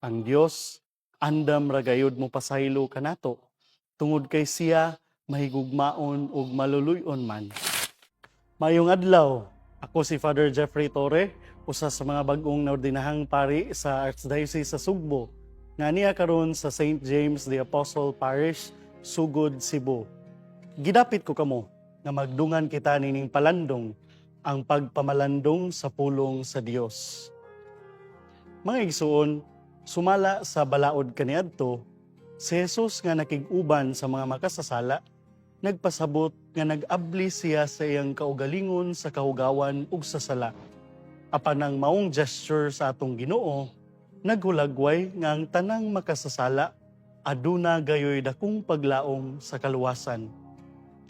Ang Dios andam ragayod mo pasaylo kanato, tungod kay siya mahigugmaon ug maluluyon man. Mayong adlaw, ako si Father Jeffrey Torre, usa sa mga bag-ong naordinahang pari sa Archdiocese sa Sugbo, nga niya karon sa St. James the Apostle Parish, Sugod, Cebu. Gidapit ko kamo nga magdungan kita nining palandong ang pagpamalandong sa pulong sa Dios. Mga igsuon, sumala sa balaod kaniadto, si Jesus nga nakig-uban sa mga makasasala, nagpasabot nga nag-abli siya sa iyang kaugalingon sa kahugawan ug sa sala. Apan ang maong gesture sa atong Ginoo, naghulagway nga ang tanang makasasala aduna gayoy dakong paglaom sa kaluwasan.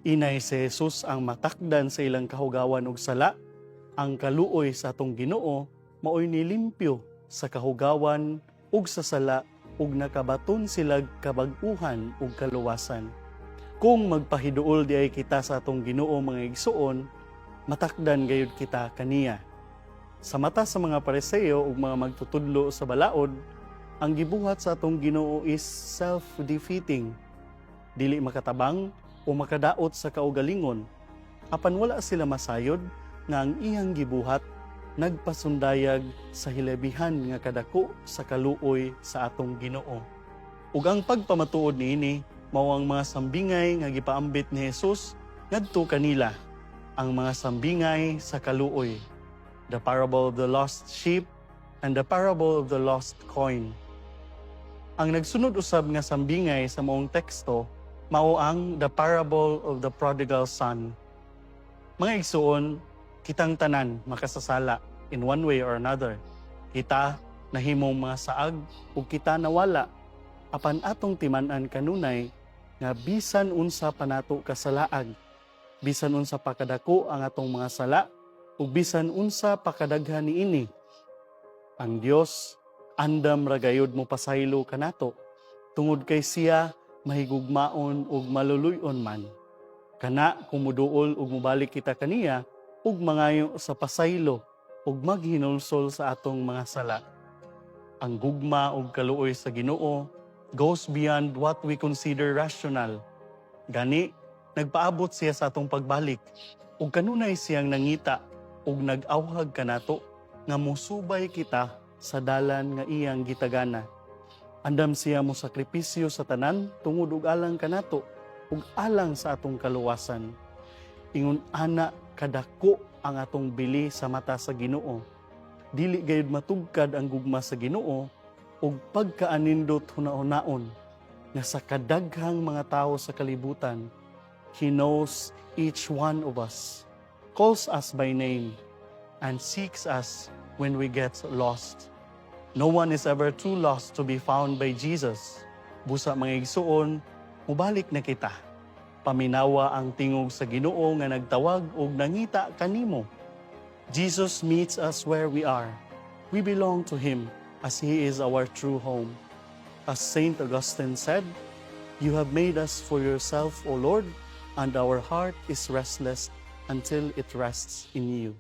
Inay si Jesus ang matakdan sa ilang kahugawan ug sala, ang kaluoy sa atong Ginoo maoy nilimpyo sa kahugawan ug sa sala ug nakabaton sila kabag-uhan ug kaluwasan. Kung magpahiduol di ay kita sa atong Ginoo mga igsuon, matakdan gayud kita kaniya. Sa mata sa mga Pariseo ug mga magtutudlo sa balaod, ang gibuhat sa atong Ginoo is self-defeating. Dili makatabang o makadaot sa kaugalingon, apan wala sila masayod nga ang iyang gibuhat nagpasundayag sa hilabihan nga kadako sa kaluoy sa atong Ginoo. Ug ang pagpamatuod niini mao ang mga sambingay nga gipaambit ni Jesus ngadto kanila, ang mga sambingay sa kaluoy, the parable of the lost sheep and the parable of the lost coin. Ang nagsunod usab nga sambingay sa maong teksto mao ang the parable of the prodigal son. Mga igsuon, kitang tanan makasasala in one way or another. Kita nahimong mga saag ug kita nawala. Apan atong timan-an kanunay nga bisan unsa pa nato kasalaag, bisan unsa pa kadako ang atong mga sala, ug bisan unsa pa kadaghan niini, ang Dios andam ragayod mo pasaylo kanato, tungod kay siya mahigugmaon ug maluluyon man. Kana kung muduol ug mubalik kita kaniya ug mangayo sa pasaylo ug maghinulsol sa atong mga sala. Ang gugma ug kaluoy sa Ginoo goes beyond what we consider rational. Gani, nagpaabot siya sa atong pagbalik ug kanunay siyang nangita ug nag-awhag kanato nga musubay kita sa dalan nga iyang gitagana. Andam siya mo sakripisyo sa tanan tungod ug alang kanato ug alang sa atong kaluwasan. Ingon ana kadako ang atong bili sa mata sa Ginoo. Dili gayud matugkad ang gugma sa Ginoo ug pagkaanindot hunahunaon nga sa kadaghang mga tawo sa kalibutan, He knows each one of us, calls us by name, and seeks us when we get lost. No one is ever too lost to be found by Jesus. Busa mga igsuon, mubalik na kita. Paminawa ang tingog sa Ginoo nga nagtawag ug nangita kanimo. Jesus meets us where we are. We belong to Him as He is our true home. As Saint Augustine said, "You have made us for yourself, O Lord, and our heart is restless until it rests in you."